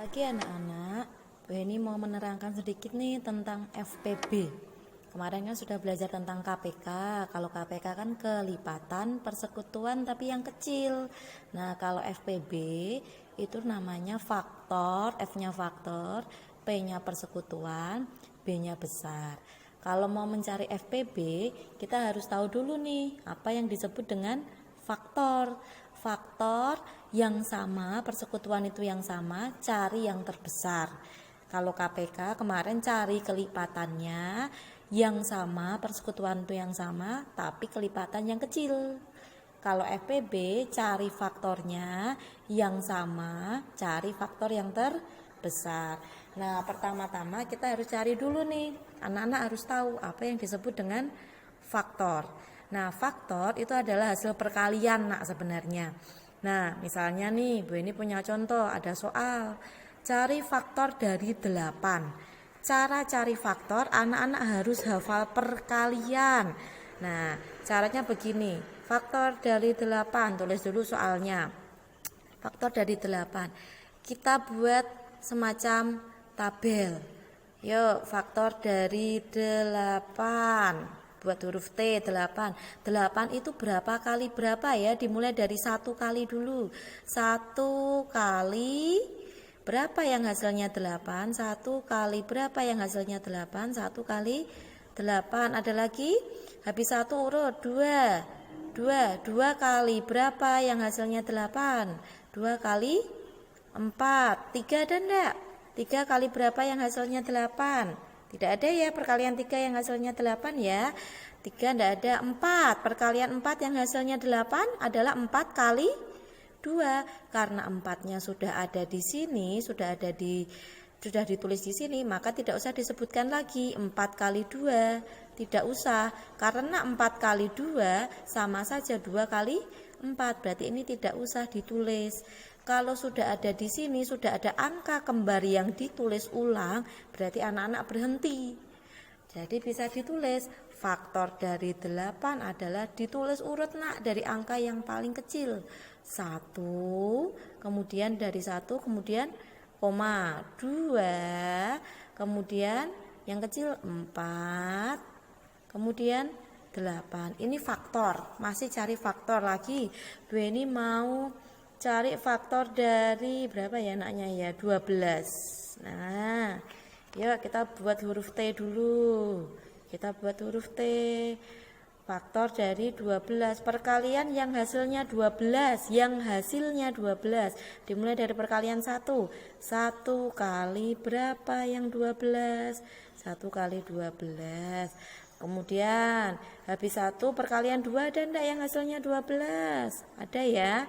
Pagi anak-anak, Bu Heni mau menerangkan sedikit nih tentang FPB. Kemarin kan sudah belajar tentang KPK. Kalau KPK kan kelipatan persekutuan tapi yang kecil. Nah, kalau FPB itu namanya faktor, F-nya faktor, P-nya persekutuan, B-nya besar. Kalau mau mencari FPB, kita harus tahu dulu nih apa yang disebut dengan faktor. Faktor yang sama, persekutuan itu yang sama, cari yang terbesar. Kalau KPK kemarin cari kelipatannya yang sama, persekutuan itu yang sama, tapi kelipatan yang kecil. Kalau FPB cari faktornya yang sama, cari faktor yang terbesar. Nah, pertama-tama kita harus cari dulu nih, anak-anak harus tahu apa yang disebut dengan faktor. Nah, faktor itu adalah hasil perkalian nak sebenarnya. Nah, misalnya nih, Bu ini punya contoh, ada soal. Cari faktor dari 8. Cara cari faktor, anak-anak harus hafal perkalian. Nah, caranya begini. Faktor dari 8, tulis dulu soalnya. Faktor dari 8. Kita buat semacam tabel. Yuk, faktor dari 8. Buat huruf T 8. 8 itu berapa kali berapa ya? Dimulai dari 1 kali dulu. 1 kali berapa yang hasilnya 8? 1 kali berapa yang hasilnya 8? 1 kali 8. Ada lagi? Habis 1 urut 2. 2 kali berapa yang hasilnya 8? 2 kali 4. 3 ada enggak? 3 kali berapa yang hasilnya 8? Tidak ada ya perkalian 3 yang hasilnya 8 ya. 3 tidak ada. 4 perkalian 4 yang hasilnya 8 adalah 4 kali 2. Karena 4-nya sudah ada di sini, sudah ditulis di sini, maka tidak usah disebutkan lagi 4 kali 2. Tidak usah, karena 4 kali 2 sama saja 2 kali 4. Berarti ini tidak usah ditulis. Kalau sudah ada di sini, sudah ada angka kembar yang ditulis ulang, berarti anak-anak berhenti. Jadi bisa ditulis, faktor dari 8 adalah ditulis urut nak dari angka yang paling kecil. 1, kemudian dari 1, kemudian koma, 2, kemudian yang kecil 4, kemudian 8. Ini faktor, masih cari faktor lagi. Bu ini mau cari faktor dari berapa ya anaknya ya? 12. Nah, yuk kita buat huruf T dulu. Kita buat huruf T. Faktor dari 12. Perkalian yang hasilnya 12. Yang hasilnya 12. Dimulai dari perkalian 1. 1 kali berapa yang 12? 1 kali 12. Kemudian habis 1 perkalian 2 ada enggak yang hasilnya 12? Ada ya.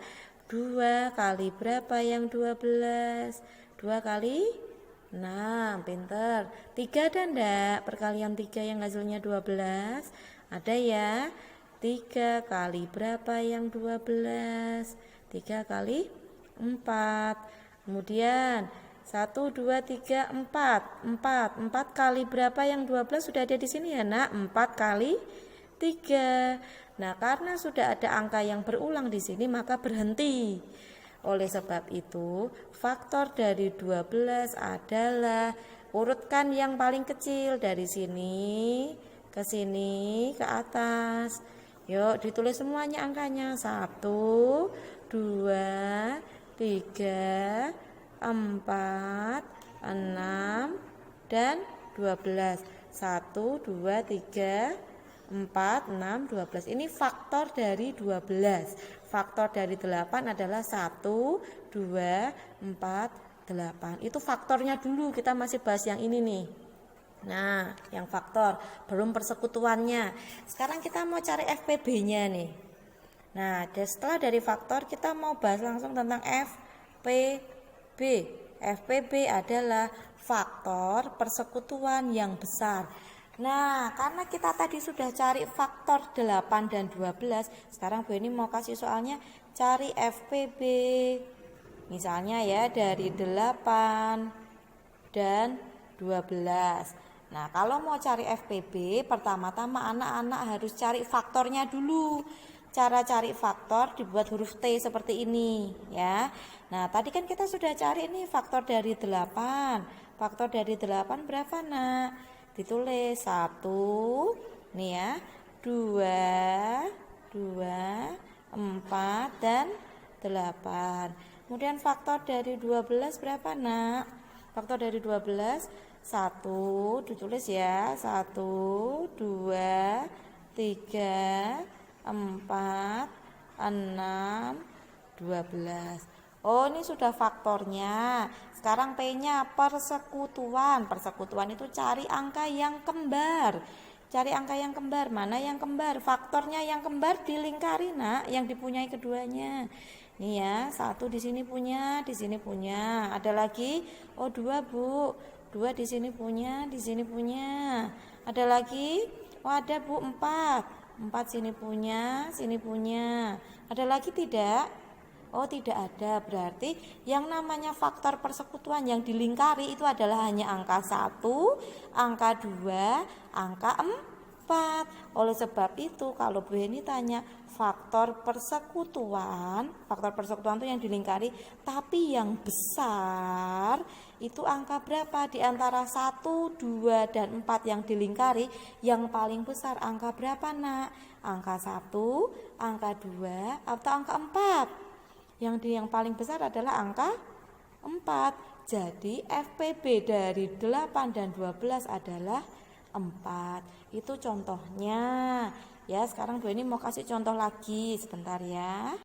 2 kali berapa yang 12? 2 kali 6, pinter. 3 ada enggak? Perkalian 3 yang hasilnya 12? Ada ya. 3 kali berapa yang 12? 3 kali 4. Kemudian 1, 2, 3, 4. 4 kali berapa yang 12 sudah ada di sini ya nak? 4 kali 3. Nah, karena sudah ada angka yang berulang di sini, maka berhenti. Oleh sebab itu, faktor dari 12 adalah urutkan yang paling kecil dari sini ke sini ke atas. Yuk, ditulis semuanya angkanya. 1, 2, 3, 4, 6, dan 12. 1, 2, 3, 4, 6, 12. Ini faktor dari 12. Faktor dari 8 adalah 1, 2, 4, 8. Itu faktornya dulu, kita masih bahas yang ini nih. Nah, yang faktor, belum persekutuannya. Sekarang kita mau cari FPB-nya nih. Nah, setelah dari faktor kita mau bahas langsung tentang FPB. FPB adalah faktor persekutuan yang besar. Nah, karena kita tadi sudah cari faktor 8 dan 12, sekarang Bu ini mau kasih soalnya cari FPB. Misalnya ya dari 8 dan 12. Nah, kalau mau cari FPB, pertama-tama anak-anak harus cari faktornya dulu. cara cari faktor dibuat huruf T seperti ini ya. Nah, tadi kan kita sudah cari nih faktor dari 8. Faktor dari 8 berapa, Nak? Ditulis 1 nih ya, 2, 4 dan 8. Kemudian faktor dari 12 berapa, Nak? Faktor dari 12 1 ditulis ya, 1, 2, 3, 4, 6, 12. Oh, ini sudah faktornya. Sekarang P-nya persekutuan. Persekutuan itu cari angka yang kembar. Cari angka yang kembar. Mana yang kembar? Faktornya yang kembar dilingkari, Nak, yang dipunyai keduanya. Nih ya, 1 di sini punya, di sini punya. Ada lagi? Oh, 2, Bu. 2 di sini punya, di sini punya. Ada lagi? Oh, ada, Bu, 4. 4 sini punya, sini punya. Ada lagi tidak? Oh, tidak ada. Berarti yang namanya faktor persekutuan yang dilingkari itu adalah hanya angka 1, angka 2, angka 4. Oleh sebab itu kalau Bu Heni tanya faktor persekutuan itu yang dilingkari tapi yang besar itu angka berapa? Di antara 1, 2, dan 4 yang dilingkari, yang paling besar angka berapa, Nak? Angka 1, angka 2, atau angka 4? Yang paling besar adalah angka 4. Jadi FPB dari 8 dan 12 adalah 4. Itu contohnya. Ya, sekarang Bu ini mau kasih contoh lagi sebentar ya.